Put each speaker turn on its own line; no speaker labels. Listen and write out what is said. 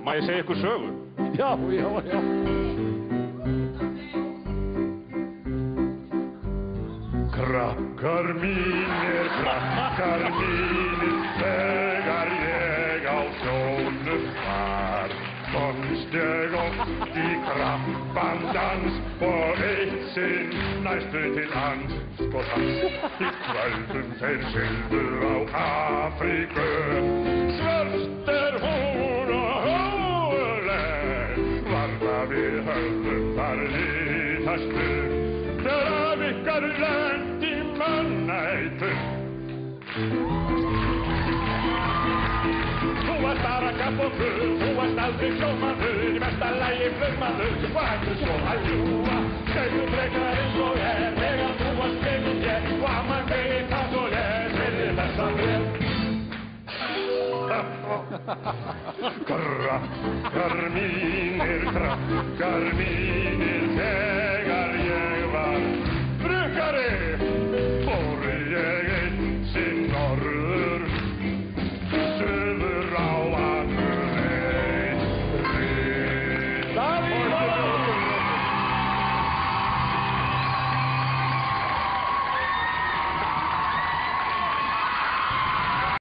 Má ég segja ykkur sögu?
Já.
Krakkar mínir, þegar ég á sjónum var, komst ég oft í krabbandans og eitt sinn næstu til andskotans. Í kvöldum þeir sigldu á Afríku, svört hún og hóleg, varla við höfðum þar lítastu, þegar af ykkar lent í mannætu. Þú varst bara kapp og guð, þú varst aldrei sjómaður, í mesta lagi flugmaður, og hættu svo að ljúga, segðu frekar eins og þegar þú varst fegin ég, og amma veit það svo heyrði þessa bréf. Krakkar mínir, þegar